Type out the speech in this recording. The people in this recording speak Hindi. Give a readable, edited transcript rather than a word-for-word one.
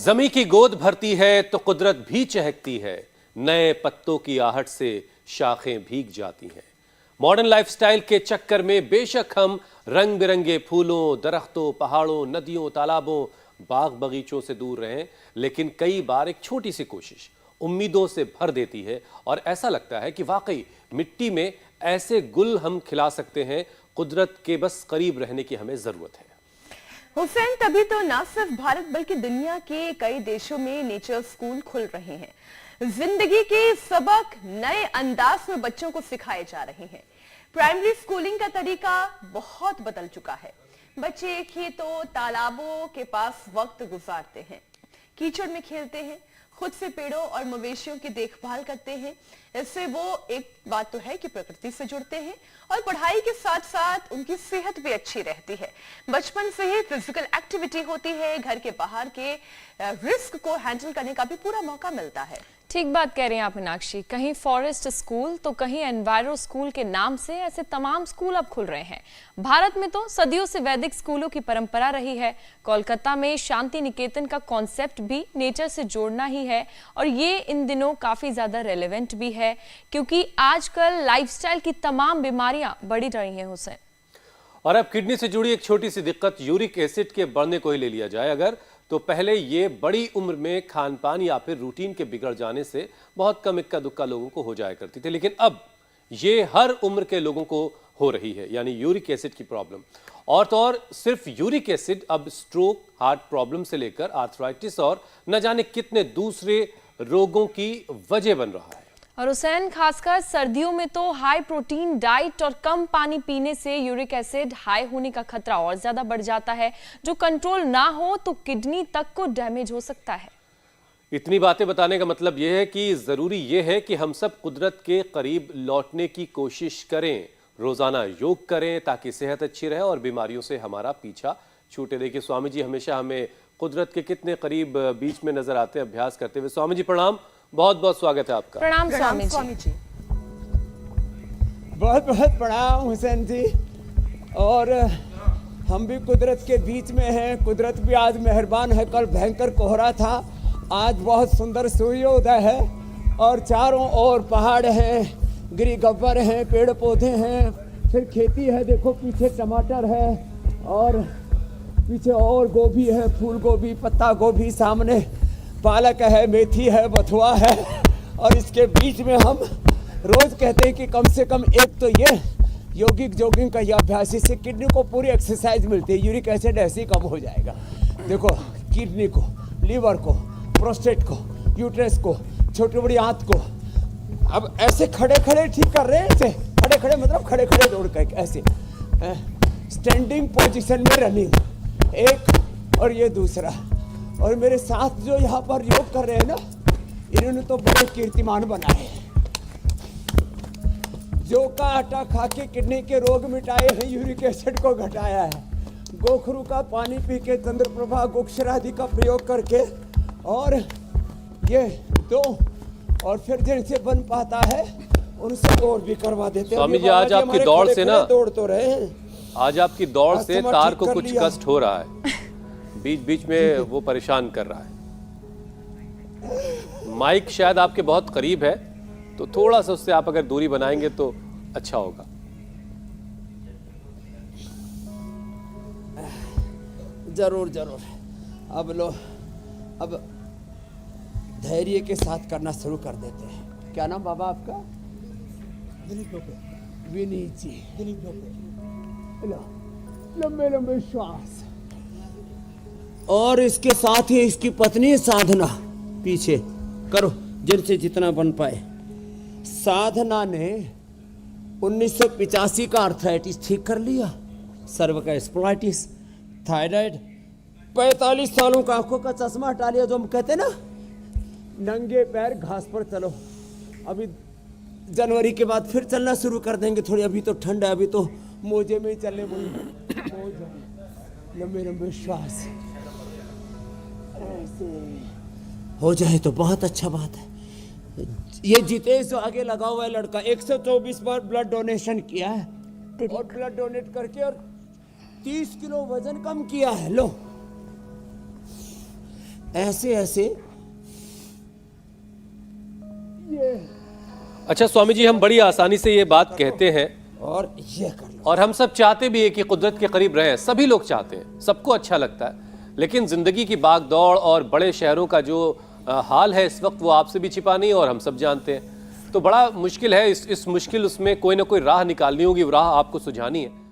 जमी की गोद भरती है तो कुदरत भी चहकती है, नए पत्तों की आहट से शाखें भीग जाती हैं। मॉडर्न लाइफस्टाइल के चक्कर में बेशक हम रंग बिरंगे फूलों, दरख्तों, पहाड़ों, नदियों, तालाबों, बाग बगीचों से दूर रहें, लेकिन कई बार एक छोटी सी कोशिश उम्मीदों से भर देती है और ऐसा लगता है कि वाकई मिट्टी में ऐसे गुल हम खिला सकते हैं। कुदरत के बस करीब रहने की हमें जरूरत है। हुसैन, तभी तो न सिर्फ भारत बल्कि दुनिया के कई देशों में नेचर स्कूल खुल रहे हैं। जिंदगी के सबक नए अंदाज में बच्चों को सिखाए जा रहे हैं। प्राइमरी स्कूलिंग का तरीका बहुत बदल चुका है। बच्चे खेतों, तालाबों के पास वक्त गुजारते हैं, कीचड़ में खेलते हैं, खुद से पेड़ों और मवेशियों की देखभाल करते हैं। इससे वो एक बात तो है कि प्रकृति से जुड़ते हैं और पढ़ाई के साथ साथ उनकी सेहत भी अच्छी रहती है। बचपन से ही फिजिकल एक्टिविटी होती है, घर के बाहर के रिस्क को हैंडल करने का भी पूरा मौका मिलता है। ठीक बात कह रहे हैं आप मीनाक्षी। कहीं फॉरेस्ट स्कूल तो कहीं एनवायरो स्कूल के नाम से ऐसे तमाम स्कूल अब खुल रहे हैं। भारत में तो सदियों से वैदिक स्कूलों की परंपरा रही है। कोलकाता में शांति निकेतन का कॉन्सेप्ट भी नेचर से जोड़ना ही है और ये इन दिनों काफी ज्यादा रेलेवेंट भी है, क्योंकि आजकल लाइफस्टाइल की तमाम बीमारियां बढ़ी रही हैं हुसैन। और अब किडनी से जुड़ी एक छोटी सी दिक्कत, यूरिक एसिड के बढ़ने को ही ले लिया जाए अगर, तो पहले ये बड़ी उम्र में खान पान या फिर रूटीन के बिगड़ जाने से बहुत कम इक्का दुक्का लोगों को हो जाया करती थी, लेकिन अब ये हर उम्र के लोगों को हो रही है, यानी यूरिक एसिड की प्रॉब्लम। और तो और सिर्फ यूरिक एसिड अब स्ट्रोक, हार्ट प्रॉब्लम से लेकर आर्थराइटिस और न जाने कितने दूसरे रोगों की वजह बन रहा है। और हुसैन, खासकर सर्दियों में तो हाई प्रोटीन डाइट और कम पानी पीने से यूरिक एसिड हाई होने का खतरा और ज्यादा बढ़ जाता है। जो कंट्रोल ना हो तो किडनी तक को डैमेज हो सकता है। इतनी बातें बताने का मतलब यह है कि जरूरी यह है कि हम सब कुदरत के करीब लौटने की कोशिश करें, रोजाना योग करें ताकि सेहत अच्छी रहे और बीमारियों से हमारा पीछा छूटे। देखिए स्वामी जी हमेशा हमें कुदरत के कितने करीब बीच में नजर आते हैं अभ्यास करते हुए। स्वामी जी प्रणाम, बहुत बहुत स्वागत है आपका। प्रणाम स्वामी जी। बहुत बहुत प्रणाम हुसैन जी। और हम भी कुदरत के बीच में हैं। कुदरत भी आज मेहरबान है। कल भयंकर कोहरा था, आज बहुत सुंदर सूर्योदय है और चारों ओर पहाड़ हैं, गिरी गब्बर हैं, पेड़ पौधे हैं, फिर खेती है, देखो पीछे टमाटर है और पीछे और गोभी है, फूल गोभी, पत्ता गोभी, सामने पालक है, मेथी है, बथुआ है। और इसके बीच में हम रोज कहते हैं कि कम से कम एक तो ये योगिक जॉगिंग का ये अभ्यास, इससे किडनी को पूरी एक्सरसाइज मिलती है, यूरिक एसिड ऐसे ही कम हो जाएगा। देखो किडनी को, लीवर को, प्रोस्टेट को, यूट्रस को, छोटी बड़ी आंत को अब ऐसे खड़े खड़े ठीक कर रहे हैं। ऐसे खड़े खड़े मतलब खड़े खड़े दौड़ कर ऐसे स्टैंडिंग पोजीशन में रनिंग एक, और ये दूसरा। और मेरे साथ जो यहाँ पर योग कर रहे हैं ना, इन्होंने तो बड़े कीर्तिमान बनाए हैं। जौ का आटा खा के किडनी के रोग मिटाए हैं, यूरिक एसिड को घटाया है। गोखरू का पानी पी के, चंद्रप्रभा, गुक्षर आदि का प्रयोग करके, और ये दो, और फिर जिनसे बन पाता है उनसे और भी करवा देते हैं। स्वामी जी आज आपकी दौड़ से ना, दौड़ तो रहे हैं, आज आपकी दौड़ से तार को कुछ कष्ट हो रहा है, बीच बीच में वो परेशान कर रहा है। माइक शायद आपके बहुत करीब है, तो थोड़ा सा उससे आप अगर दूरी बनाएंगे तो अच्छा होगा। जरूर जरूर। अब लो, अब धैर्य के साथ करना शुरू कर देते हैं। क्या नाम बाबा आपका? विनीत जी। लंबे लंबे श्वास। और इसके साथ ही इसकी पत्नी साधना पीछे करो, जिनसे जितना बन पाए। साधना ने 1985 का आर्थराइटिस ठीक कर लिया, सर्व का स्प्लाइटिस, थायराइड, 45 सालों का आंखों का चश्मा हटा लिया। जो हम कहते हैं ना, नंगे पैर घास पर चलो। अभी जनवरी के बाद फिर चलना शुरू कर देंगे थोड़ी, अभी तो ठंड है, अभी तो मोजे में ही चलने बोली। लंबे लंबे श्वास ऐसे हो जाए तो बहुत अच्छा बात है। ये जितेश जो आगे लगा हुआ है लड़का, 124 बार ब्लड डोनेशन किया है और ब्लड डोनेट करके और 30 किलो वजन कम किया है। लो ऐसे ऐसे अच्छा स्वामी जी, हम बड़ी आसानी से ये बात कहते हैं और ये कर लो। और हम सब चाहते भी है कि कुदरत के करीब रहें, सभी लोग चाहते हैं, सबको अच्छा लगता है, लेकिन जिंदगी की भाग दौड़ और बड़े शहरों का जो हाल है इस वक्त, वो आपसे भी छिपा नहीं है और हम सब जानते हैं। तो बड़ा मुश्किल है, इस मुश्किल उसमें कोई ना कोई राह निकालनी होगी, वो राह आपको सुझानी है।